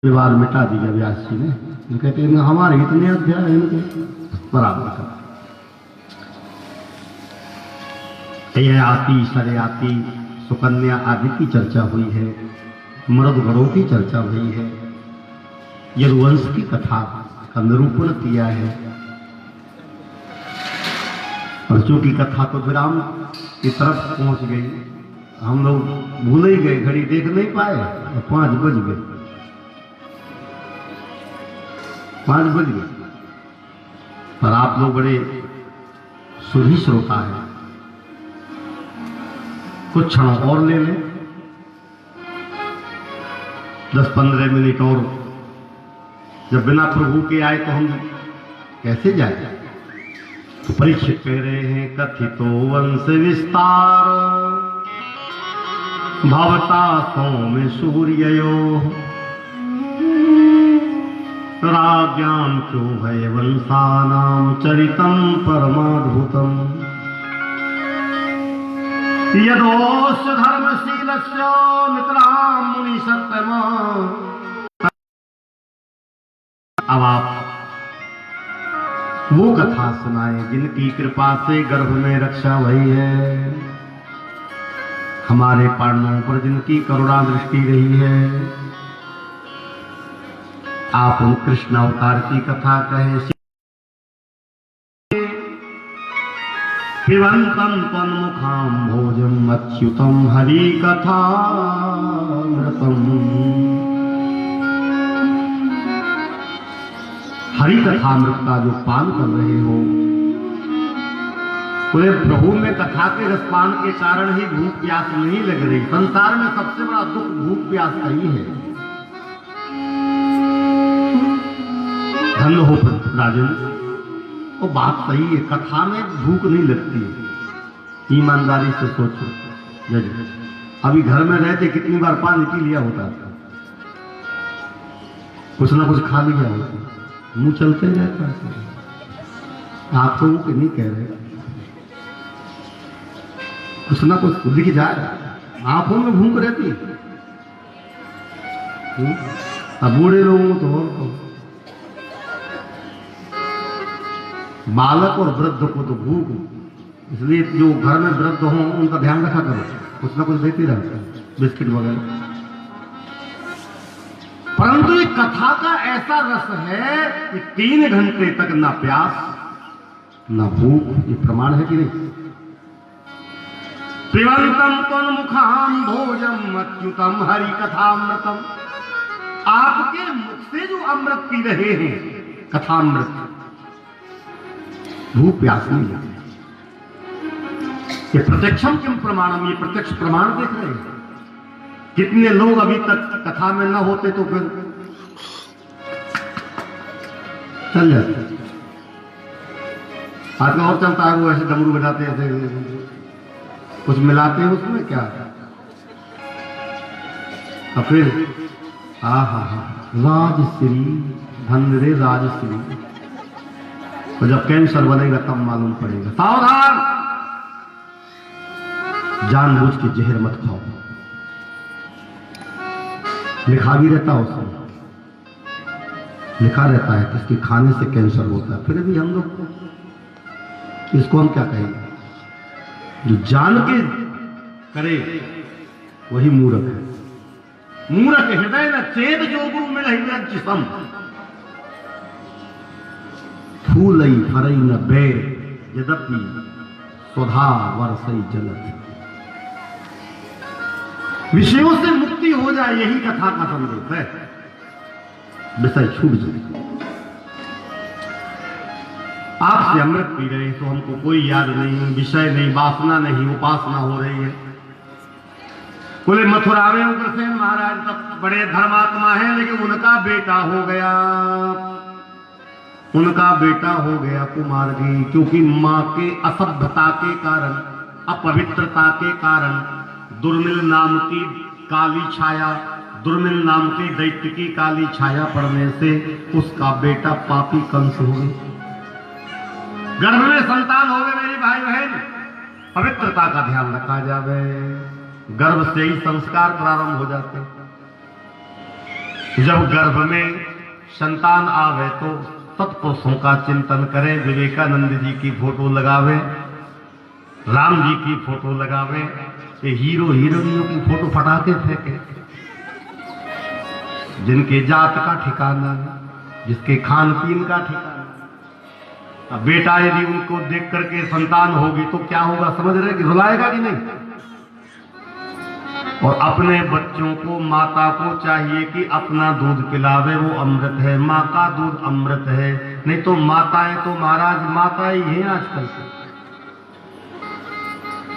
विवाद मिटा दिया व्यास जी ने। कहते हैं हमारे इतने अध्याय हैं इनके बराबर का। आती सरयाती सुकन्या आदि की चर्चा हुई है, मृदगढ़ों की चर्चा हुई है, यदुवंश की कथा का निरूपण किया है। और चूंकि कथा तो विराम की तरफ पहुंच गई, हम लोग भूल ही गए, घड़ी देख नहीं पाए और 5 बज गए। 5 बज गए। पर आप लोग बड़े सुधी श्रोता हैं, कुछ क्षण और ले लें, 10-15 मिनट और। जब बिना प्रभु के आए तो हम कैसे जाए? तो परीक्षित कह रहे हैं कथितो वंश विस्तार भवता सौम्य सूर्ययो राज्ञां क्यों भय वंशानां चरितं परमाद्भुतम् यदोष धर्मशीलस्य नितरां मुनि सत्तम। अब आप वो कथा सुनाए जिनकी कृपा से गर्भ में रक्षा हुई है, हमारे पांडवों पर जिनकी करुणा दृष्टि रही है। आप उन कृष्ण अवतार की कथा कहे। पिबन्तं तन्मुखां भोजम् अच्युतं हरि कथामृतम्। हरि कथामृत का जो पान कर रहे हो, बोले प्रभु में कथा के रसपान के कारण ही भूख प्यास नहीं लग रही। संसार में सबसे बड़ा दुख भूख प्यास का ही है। धन्य हो राजन, वो बात सही है, कथा में भूख नहीं लगती है। ईमानदारी से सोचो, अभी घर में रहते कितनी बार पानी पी लिया होता था, कुछ ना कुछ खा लिया होता, मुंह चलते रहता है। आप तो कि नहीं कह रहे, कुछ ना कुछ दिख जाए, आंखों में भूख रहती है। अब बूढ़े लोगों तो और तो बालक और वृद्ध को तो भूख, इसलिए जो घर में वृद्ध हों उनका ध्यान रखा करो, कुछ ना कुछ देती रहते हैं, बिस्किट वगैरह। परंतु ये कथा का ऐसा रस है कि 3 घंटे तक ना प्यास ना भूख, ये प्रमाण है कि नहीं? पिबन्तं तन्मुखां भोजम् अच्युतं हरि कथामृतम्। आपके मुख से जो अमृत पी रहे हैं, कथामृत, भूख प्यास नहीं लगती। ये प्रत्यक्षम किम प्रमाणम, ये प्रत्यक्ष प्रमाण देख रहे हैं। कितने लोग अभी तक कथा में न होते तो फिर चल जाते। आजकल और चलता है, वो ऐसे डमरू बजाते ऐसे कुछ मिलाते हैं उसमें क्या, और फिर राजश्री, धन रे राजश्री। तो जब कैंसर बनेगा तब मालूम पड़ेगा। सावधान, जानबूझ के जहर मत खाओ। लिखा भी रहता है उसमें, लिखा रहता है कि इसके खाने से कैंसर होता है। फिर भी हम लोग इसको हम क्या कहेंगे? जो जान के करे वही मूर्ख है। मूर्ख हृदय न चेत जो गुरु मिल जिसम, फूलई फरई न बैर यद्यपि स्वधा वर्षई जलत। विषयों से मुक्ति हो जाए, यही कथा का संदेश है। विषय छूट जाए। आपसे अमृत पी रहे हैं तो हमको कोई याद नहीं, विषय नहीं, वासना नहीं, उपासना हो रही है। बोले मथुरा में उग्रसेन महाराज तब बड़े धर्मात्मा हैं, लेकिन उनका बेटा हो गया, उनका बेटा हो गया कुमारगी। क्योंकि मां के असभ्यता के कारण, अपवित्रता के कारण, दुर्मिल नाम की काली छाया, दुर्मिल नाम के दैत्य की काली छाया पड़ने से उसका बेटा पापी कंस हो गया। गर्भ में संतान हो गए। मेरी भाई बहन, पवित्रता का ध्यान रखा जावे, गर्भ से ही संस्कार प्रारंभ हो जाते। जब गर्भ में संतान आवे तो सत्पुरुषों का चिंतन करें। विवेकानंद जी की फोटो लगावे, राम जी की फोटो लगावे, ये हीरो हीरोइनों की फोटो फटाके फेंके, जिनके जात का ठिकाना नहीं, जिसके खान पीन का ठिकाना। अब बेटा यदि उनको देख करके संतान होगी तो क्या होगा, समझ रहे कि रुलाएगा कि नहीं। और अपने बच्चों को, माता को चाहिए कि अपना दूध पिलावे, वो अमृत है, माँ का दूध अमृत है। नहीं तो माताएं तो महाराज माता ही हैं आजकल से।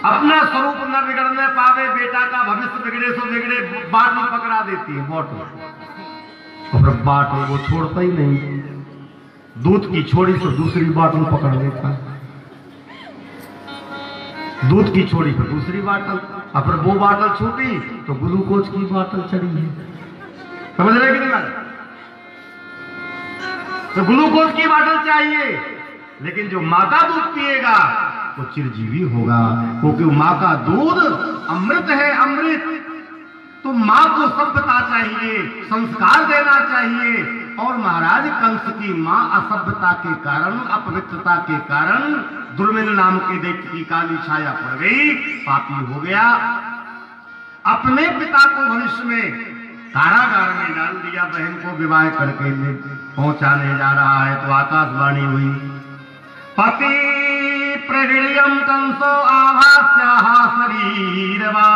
अपना स्वरूप न बिगड़ने पावे, बेटा का भविष्य बिगड़े सो बिगड़े, बाटल पकड़ा देती है, बॉटल। और बाटल वो छोड़ता ही नहीं, दूध की छोड़ी तो दूसरी बाटल पकड़ लेता है, दूध की छोड़ी पर दूसरी बाटल, और फिर वो बाटल छूटी तो ग्लूकोज की बाटल चढ़ी है। समझ रहे कि नहीं बात? तो ग्लूकोज की बाटल चाहिए, लेकिन जो माँ का दूध पिएगा वो चिरजीवी होगा, क्योंकि माँ का दूध अमृत है, अमृत। तो माँ को सभ्यता चाहिए, संस्कार देना चाहिए। और महाराज कंस की माँ असभ्यता के कारण, अपवित्रता के कारण दुर्मिल नाम के दैत्य की काली छाया पड़ गई, पापी हो गया। अपने पिता को भविष्य में कारागार में डाल दिया, बहन को विवाह करके पहुंचाने जा रहा है तो आकाशवाणी हुई, पति प्रगृह्यं कंसो आभास्याः शरीरवा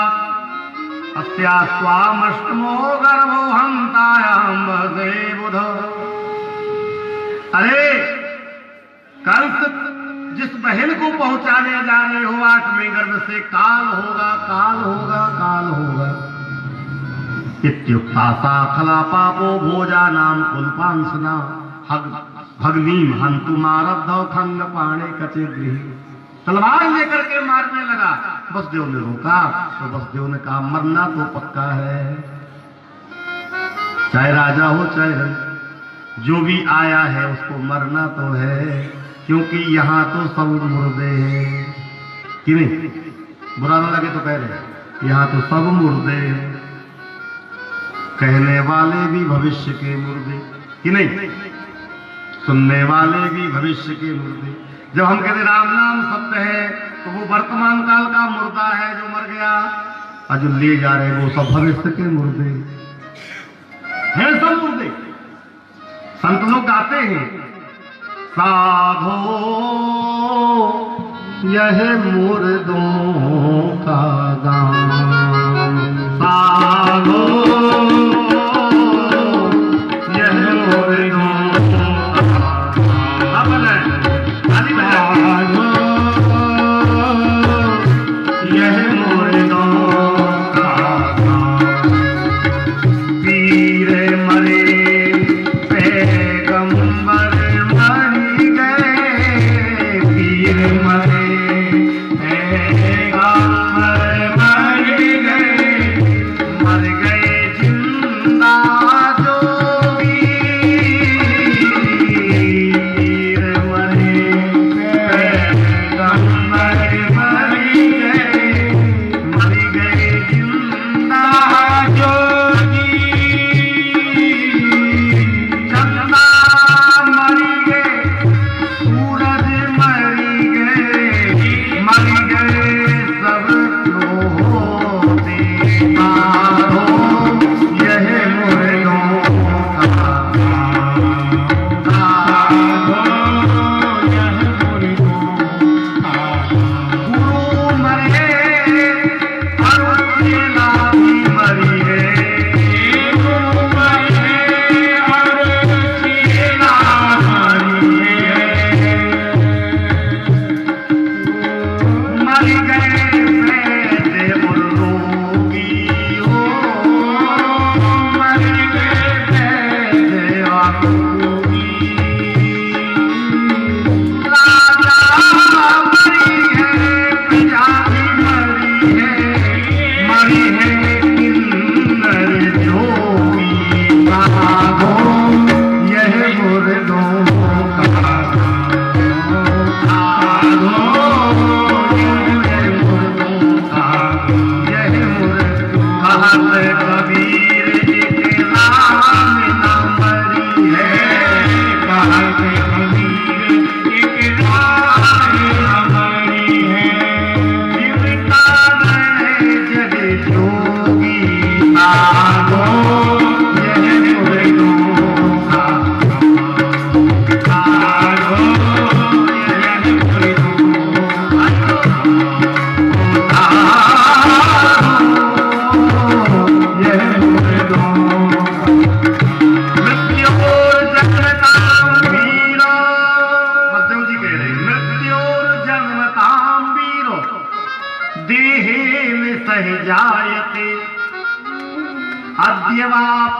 अस्यास्त्वामष्टमो गर्भो हन्तायां वसे बुध। अरे कंस, जिस बहन को पहुंचाने जा रहे हो 8वें गर्भ से काल होगा, काल होगा, काल होगा। इत्युक्ता सा खला पापो भोजा नाम कुलपांसना भगनीम हंतु मारब्धौ खंग पाणे कचे गृह। तलवार लेकर के मारने लगा। वसुदेव ने रोका तो वसुदेव ने कहा मरना तो पक्का है, चाहे राजा हो चाहे रंग, जो भी आया है उसको मरना तो है, क्योंकि यहाँ तो सब मुर्दे हैं। कि नहीं? बुरा ना लगे तो कह रहे, यहाँ तो सब मुर्दे हैं, कहने वाले भी भविष्य के मुर्दे। कि नहीं? सुनने वाले भी भविष्य के मुर्दे। जब हम कहते राम नाम सत्य है तो वो वर्तमान काल का मुर्दा है जो मर गया, और जो ले जा रहे वो सब भविष्य के मुर्दे हैं, सब मुर्दे। संत लोग गाते हैं, साधो यह मुर्दों का गान, साधो यह मुर्दों मरे पैगंबर मर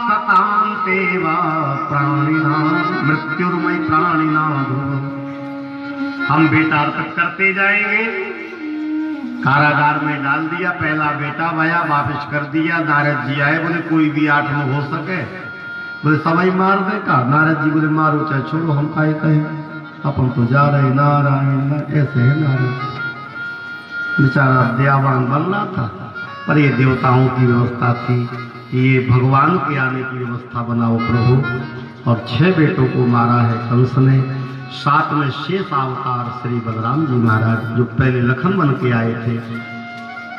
सतान्तेवा प्राणिनां मृत्युर्मयि प्राणिनां ध्रुवम्। हम बेटा अर्पण करते जाएंगे। कारागार में डाल दिया, पहला बेटा भया वापस कर दिया। नारद जी आए, बोले कोई भी 8 में हो सके, बोले समय मार दे का। नारद जी बोले मारो चाहे छोड़ो, हम काहे कहें, अपन तो जा रहे नारायण। ऐसे है नारद, बेचारा दयावान बन रहा था, पर ये देवताओं की व्यवस्था थी, ये भगवान के आने की व्यवस्था बनाओ प्रभु। और 6 बेटों को मारा है कंस ने। 7 में शेष अवतार श्री बलराम जी महाराज, जो पहले लखन बन के आए थे,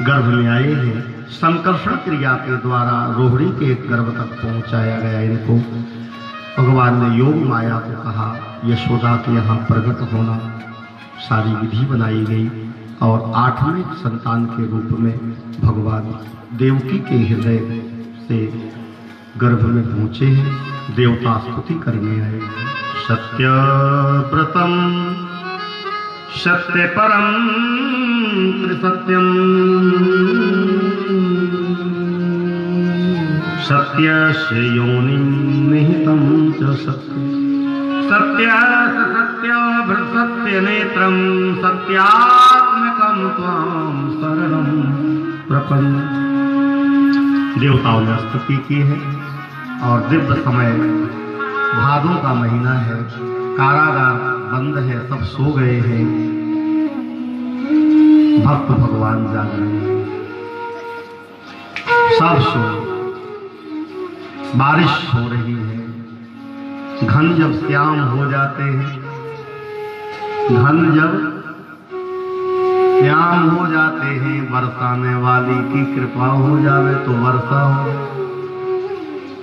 गर्भ में आए हैं। संकर्षण क्रिया के द्वारा रोहिणी के गर्भ तक पहुंचाया गया इनको। भगवान ने योग माया को कहा यशोदा के यहाँ प्रकट होना, सारी विधि बनाई गई और 8वें संतान के रूप में भगवान देवकी के हृदय से गर्भ में पहुंचे हैं। देवता स्तुति करने आए। सत्यव्रतम सत्य परम त्रिसत्यम सत्यस्य योनिं निहितं च सत्य सत्य सत्य नेत्रं सत्यात्मकं त्वां शरणं प्रपन्ने। देवताओं ने स्तुति की है और दिव्य समय भादों का महीना है, कारागार बंद है, सब सो गए हैं, भक्त भगवान जाग रहे हैं, सब सो, बारिश हो रही है। घन जब श्याम हो जाते हैं, घन जब श्याम हो जाते हैं, बरसाने वाली की कृपा हो जावे तो वर्षा हो।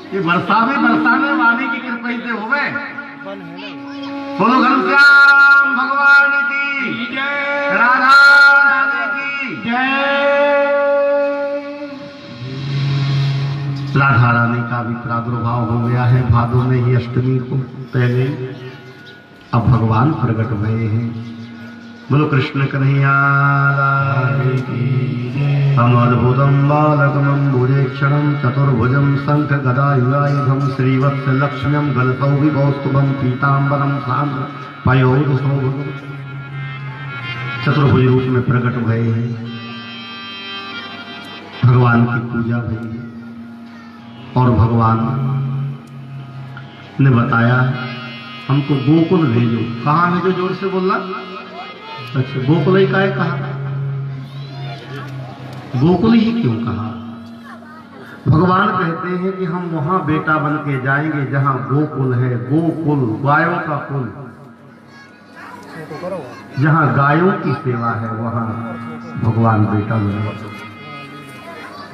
ये वर्षा भी बरसाने वाली की कृपा से होवे। बोलो घनश्याम भगवान की जय, राधा रानी की जय। राधा रानी का भी प्रादुर्भाव हो गया है भादों में ही, अष्टमी को पहले। अब भगवान प्रकट भये हैं। बोलो कृष्ण कन्हैया लाल की जय। हम अद्भुतम बालकमं भुजेक्षणं चतुर्भुजं शंख गदायुधायुधं श्रीवत्स लक्ष्म्यं गलसौभिकौस्तुभं पीताम्बरं सान्द्र पयोधसौभगं। चतुर्भुज रूप में प्रकट भये हैं। भगवान की पूजा भई और भगवान ने बताया हमको गोकुल भेजो। कहाँ भेजो, जोर से बोलना। अच्छा, गोकुल ही काहे कहा, गोकुल ही क्यों कहा? भगवान कहते हैं कि हम वहां बेटा बन के जाएंगे जहां गोकुल है। गोकुल गायों का कुल, जहां गायों की सेवा है वहां भगवान बेटा बने।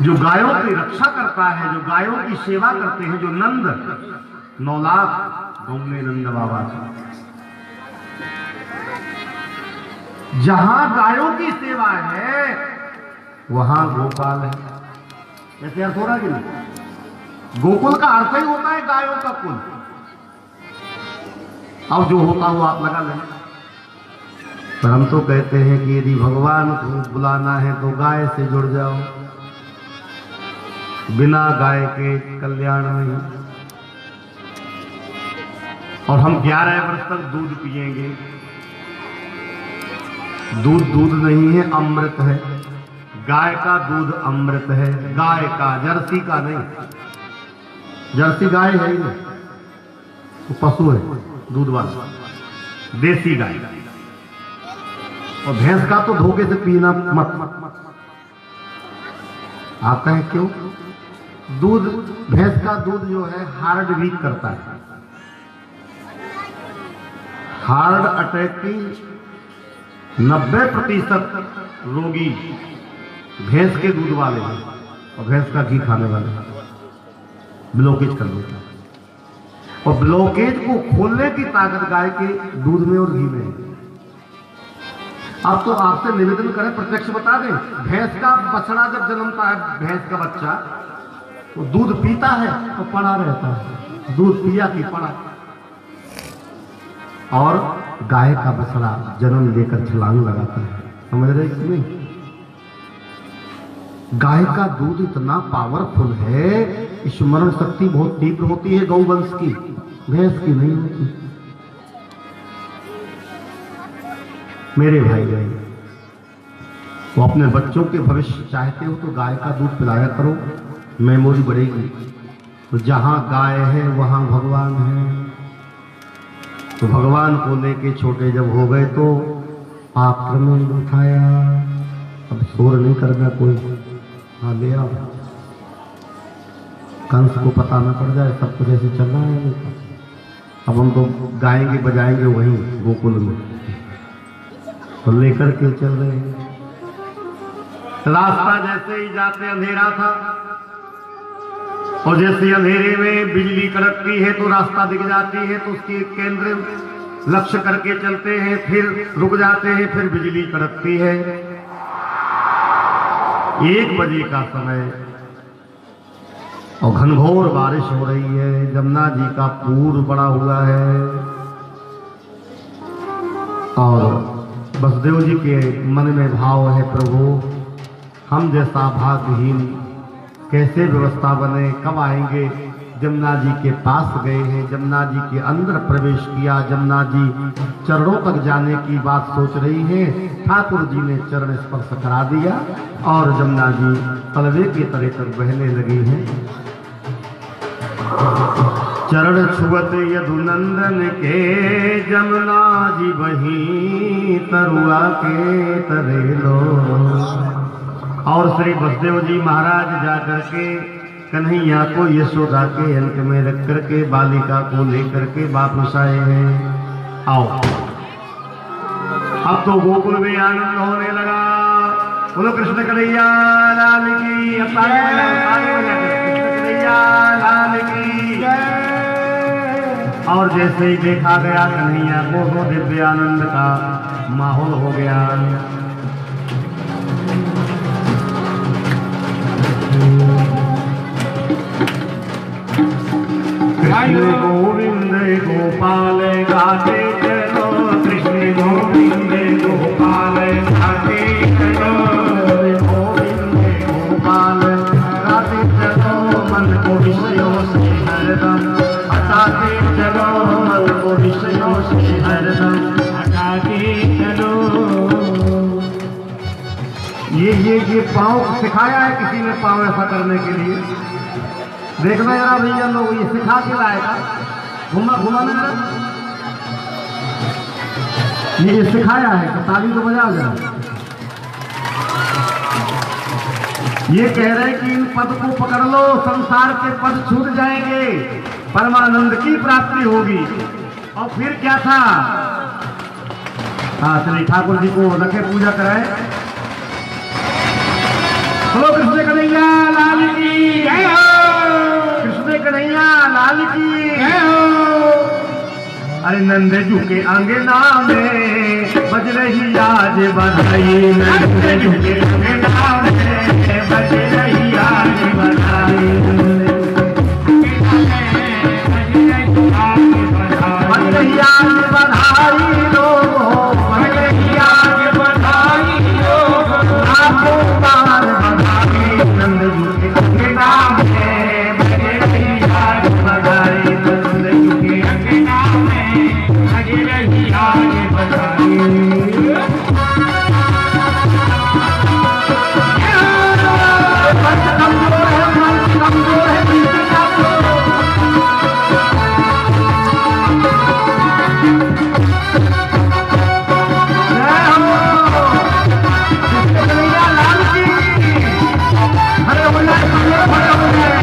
जो गायों की रक्षा करता है, जो गायों की सेवा करते हैं, जो नंद 9 लाख गौने नंद बाबा का, जहां गायों की सेवा है वहां गोपाल है। ऐसे अर्थ हो रहा कि नहीं? गोकुल का अर्थ ही होता है गायों का कुल। अब जो होता वो आप लगा लें। पर हम तो कहते हैं कि यदि भगवान को बुलाना है तो गाय से जुड़ जाओ, बिना गाय के कल्याण नहीं। और हम 11 वर्ष तक दूध पिएंगे। दूध दूध नहीं है, अमृत है। गाय का दूध अमृत है, गाय का, जर्सी का नहीं। जर्सी गाय है ही नहीं, तो पशु है दूध वाला, देसी गाय। और भैंस का तो धोखे से पीना मत। आप कहें क्यों? दूध, भैंस का दूध जो है हार्ट वीक करता है। हार्ट अटैक की 90% रोगी भैंस के दूध वाले हैं और भैंस का घी खाने वाले हैं। ब्लॉकेज कर देता है और ब्लॉकेज को खोलने की ताकत गाय के दूध में और घी में है। अब तो आपसे निवेदन करें, प्रत्यक्ष बता दें, भैंस का बछड़ा जब जन्मता है, भैंस का बच्चा, तो दूध पीता है तो पड़ा रहता है, दूध पिया कि पड़ा। और गाय का बछड़ा जन्म लेकर छलांग लगाता है। समझ रहे कि नहीं? गाय का दूध इतना पावरफुल है स्मरण शक्ति बहुत तीव्र होती है गौवंश की, भैंस की नहीं होती। मेरे भाई गए तो अपने बच्चों के भविष्य चाहते हो तो गाय का दूध पिलाया करो, मेमोरी बढ़ेगी। तो जहां गाय है वहां भगवान है। तो भगवान को लेके छोटे जब हो गए तो आक्रमण उठाया। अब शोर नहीं करना कोई, हाँ ले आओ, कंस को पता न पड़ जाए सब कुछ ऐसे चल रहा है। अब हम तो गाएंगे बजाएंगे वहीं गोकुल में, तो लेकर के चल रहे हैं। रास्ता जैसे ही जाते अंधेरा था, और जैसे अंधेरे में बिजली कड़कती है तो रास्ता दिख जाती है, तो उसके केंद्र लक्ष्य करके चलते हैं, फिर रुक जाते हैं, फिर बिजली कड़कती है। 1 बजे का समय और घनघोर बारिश हो रही है, जमुना जी का पूर पड़ा हुआ है। और बसदेव जी के मन में भाव है, प्रभु हम जैसा भाग्यहीन कैसे व्यवस्था बने, कब आएंगे। जमुना जी के पास गए हैं, जमुना जी के अंदर प्रवेश किया, जमुना जी चरणों तक जाने की बात सोच रही है। ठाकुर जी ने चरण स्पर्श करा दिया और जमुना जी तलवे के तले तक बहने लगी हैं। चरण छुअत यदुनंदन के जमुना जी वहीं तरुआ के तरे लो। और श्री बसदेव जी महाराज जाकर के कन्हैया को यशोदा के अंक में रख करके बालिका को लेकर के वापस आए हैं। आओ, अब तो गोकुल में आनंद होने लगा। बोलो कृष्ण कन्हैया लाल की, अब कृष्ण कन्हैया लाल की। और जैसे ही देखा गया कन्हैया को तो दिव्य आनंद का माहौल हो गया। कृष्ण गोविंद गोपाल गाते चलो, कृष्ण गोविंद गोपाल गाते चलो, गोविंद गोपाल गाते चलो, मन को विषयों से हरदम हटाते चलो, मन को विषयों से हरदम हटाते चलो। ये पाँव सिखाया है किसी ने, पाँव ऐसा करने के लिए। देखना जरा भैया लोग, ये सिखा के लाएगा। घुमा घुमाना जरा, ये सिखाया है तो ताली तो बजा जरा। ये कह रहे हैं कि इन पद को पकड़ लो, संसार के पद छूट जाएंगे, परमानंद की प्राप्ति होगी। और फिर क्या था, हाँ चलिए ठाकुर जी को रखे, पूजा कराए। बोलो कृष्ण कन्हैया लाल की जय हो, कृष्ण कन्हैया लाल की जय हो। अरे नंदजू के अंगना में बज रही आज बधाई, नंदजू के अंगना में बज रही आज बधाई, बज रही आज बधाई लोगों, बज रही आज बधाई लोगों, आपको बार बधाई। नंदजू के अंगना में बज रही आज बधाई, नंदजू के अंगना में बज रही आज बधाई। कमजोर है, मन कमजोर है, बिल्कुल कमजोर। जय हो कृष्ण कन्हैया लाल की। हरे हो जाए, हरे हो जाए।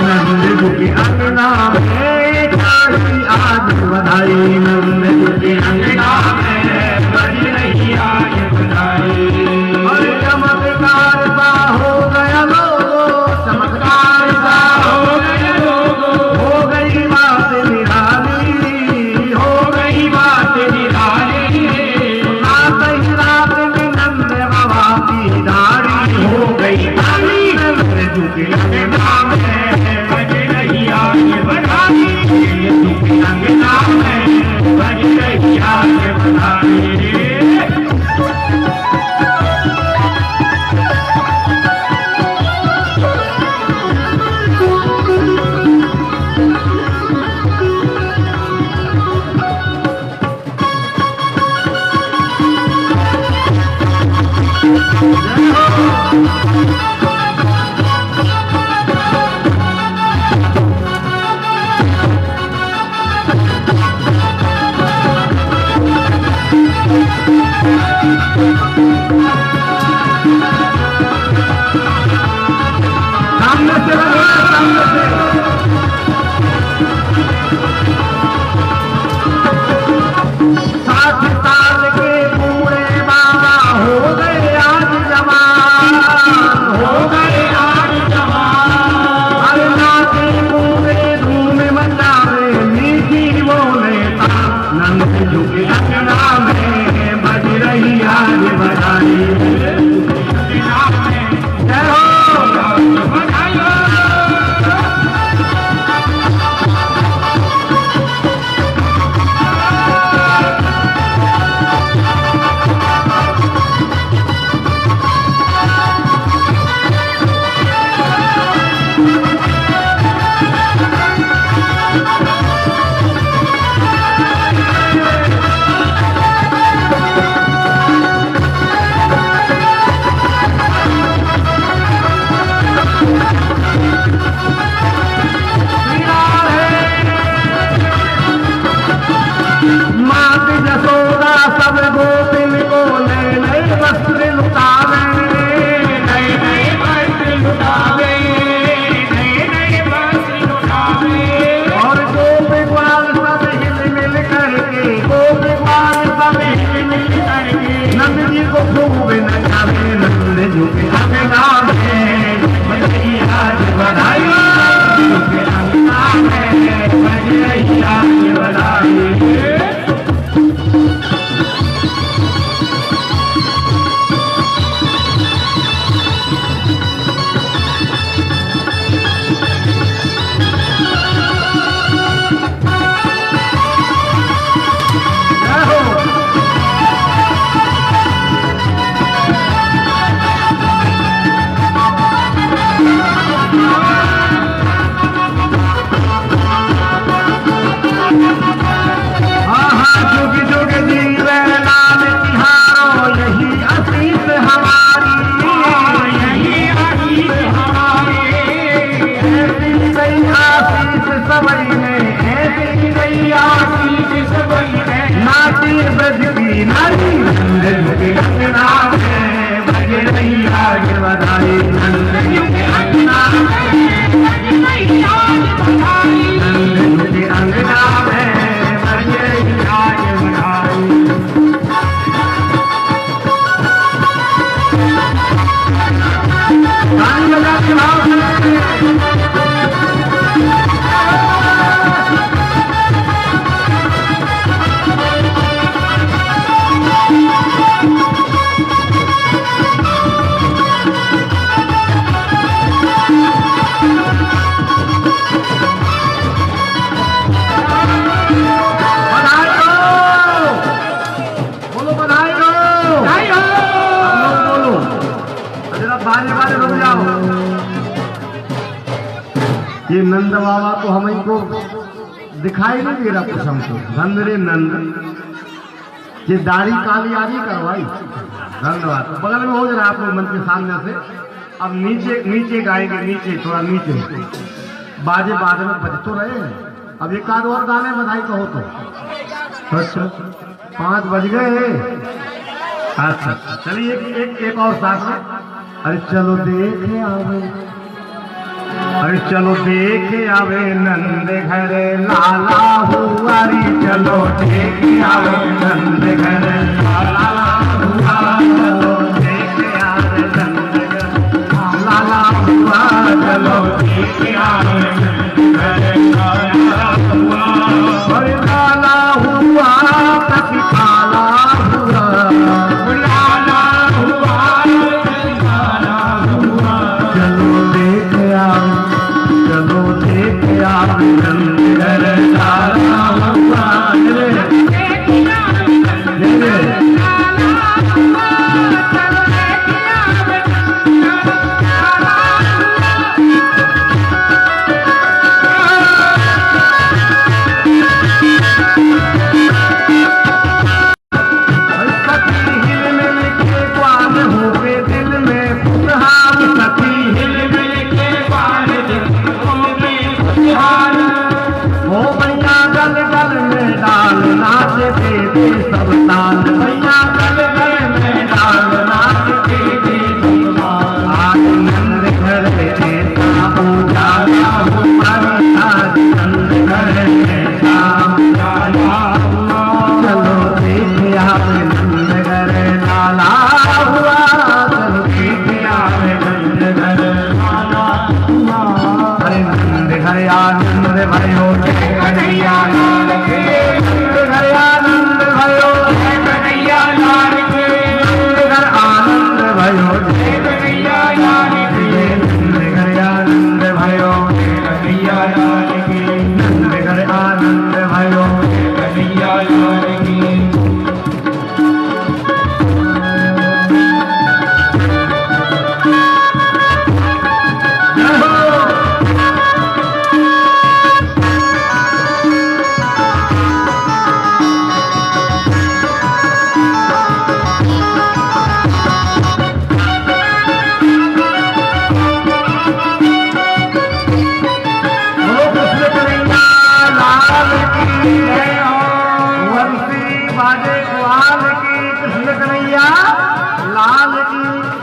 नंदजू के अंगना में बजी आज बधाई, नंदजू के अंगना में बज रही आज बधाई। और चमत्कार सा हो गया लोगो, चमत्कार सा हो गया लोगो, हो गई बात निराली, हो गई बात निराली। रात ही रात में नंद बाबा की दाढ़ी हो गई काली, नंदजू के अंगना में बज रही आज बधाई, नंदजू के अंगना में बज ये नंद बाबा तो हमें को दिखाई नहीं दे रहा कुछ हमको। धन रे नंद, ये दाढ़ी काली आदि करवाई। धन्यवाद। बगल में हो जा रहा है आप लोग मन के सामने से। अब नीचे नीचे गाएंगे, नीचे थोड़ा नीचे बाजे बाद में बज तो रहे हैं। अब एक आध और गाने बधाई कहो तो। अच्छा 5 बज गए। अच्छा चलिए एक और साथ में। अरे चलो देखे आवे, अरे चलो देखे आवे नंद घर लाला हुआरी। चलो देखे आवे नंद घर लाला हुआ। चलो देखे आवे नंद घर लाला हुआ। चलो देखे आवे नंद घर लाला हुआ। अरे लाला हुआ प्रतिपाला हुआ। लाला हुआ लाला हुआ। चलो देखे आवे, चलो देखे आवे नंद घर लाला हुआ।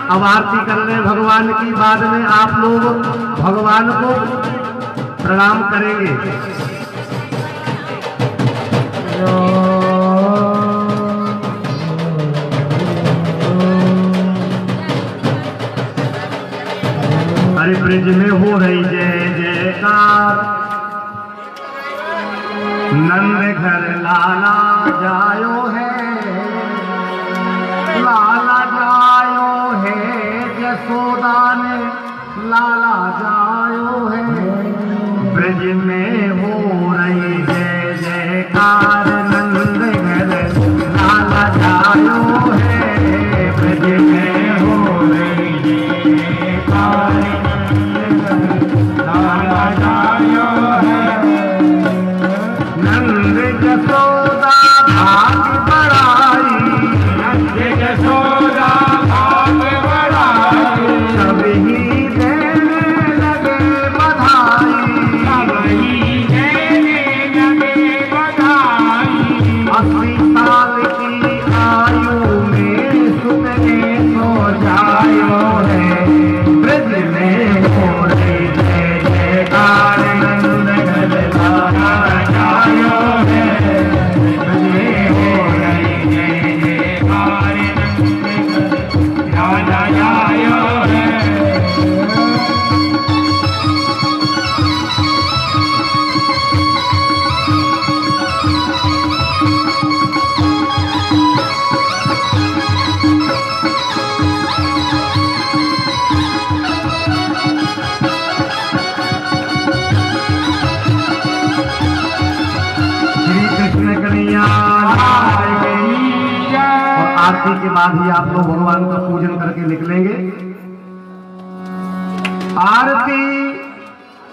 अब आरती कर ले भगवान की, बाद में आप लोग भगवान को प्रणाम करेंगे। हरे ब्रिज में हो रही जय जयकार, नंद घर लाला जायो है, लाला जायो है, यशोदा ने लाला जायो है। ब्रज में हो रही जय जयकार, नंद घर लाला जायो है। ब्रज में हो रही जय जयकार, लाला जायो है। नंद यशोदा भाग बढ़ाई, नंद यशोदा भाग बढ़ाई, सभी देने लगे बधाई, सभी देने लगे बधाई। 80 साल की आयु में सुनने को जायो है, ब्रज में हो रही जय जयकार, नंद घर लाला जायो है। ब्रज में हो रही जय जयकार, नंद घर लाला जायो है। श्री कृष्ण कन्हैया लाल की जय। और आरती के बाद ही आप लोग भगवान का पूजन करके निकलेंगे। आरती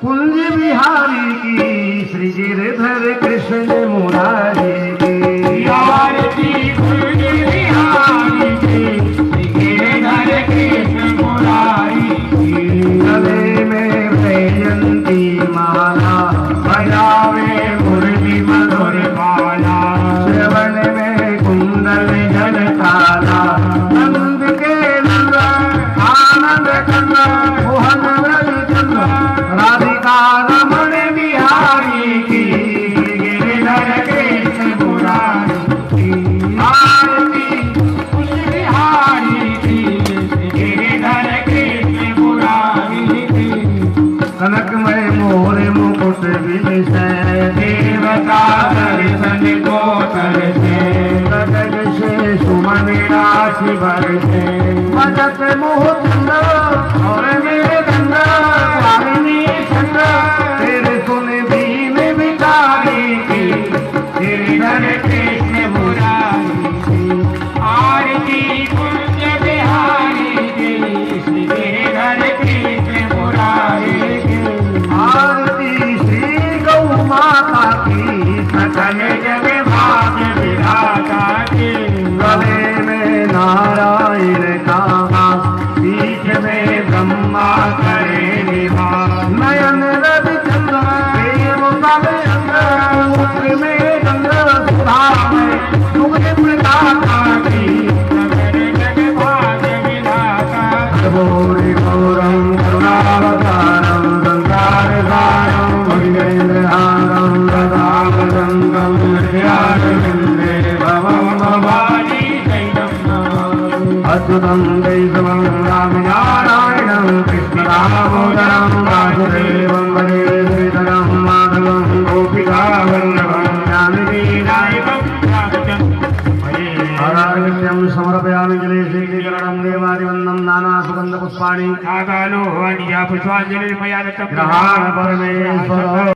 कुंज बिहारी की, श्री गिरधर कृष्ण मुरारी की। आरती कुंज बिहारी की, श्री गिरधर कृष्ण मुरारी की। गले में वैजयंती माला, बजावे मुरली मधुर बाला, श्रवण में कुंडल झलकाला। नंद के नंद आनंद कंद, मोहन रवि चंद, राधिका रमण बिहारी की, गिरधर कृष्ण मुरारी की। आरती कुंज बिहारी की, गिरधर कृष्ण मुरारी की। कनकमय मोर मुकुट विषय, देवता दर्शन को तरसे, गगन से सुमन राशि बरसे। बजत मोह चंद और मेरे गंग, स्वामिनी छंद तेरे सुन दीन बिचारी की, गिरधर कृष्ण मुरारी की। आरती कुंज बिहारी की, श्री गिरधर कृष्ण मुरारी की। आरती श्री गौ माता की, सकल जग भाग विधाता की। गले में नारायण का वास, पीठ में ब्रह्मा करे निवास। नयन रवि चंद्र देव सब अंग, मुख में गंगा सुधा में दुग्ध प्रदाता की, सकल जग भाग विधाता। गौरी गौरम करुणावतारम, संसार सारम भुजगेन्द्रहारम, ददामदंगम हृदयारविंदे भवम भवानी शैलम नमामि। अच्युतं केशवं रामनारायणं, कृष्ण दामोदरं वासुदेवं वन्दे श्रीधरं माधवं, गोपिका वल्लभं जानकी नायकं आराध्यं समर्पयामि। जले श्रीकरणं देवादिवन्दं नाना सुगन्ध पुष्पाणि, आकालो हवनीया पुष्पाञ्जलिर्मया दत्तं। ग्रहाण परमेश्वर।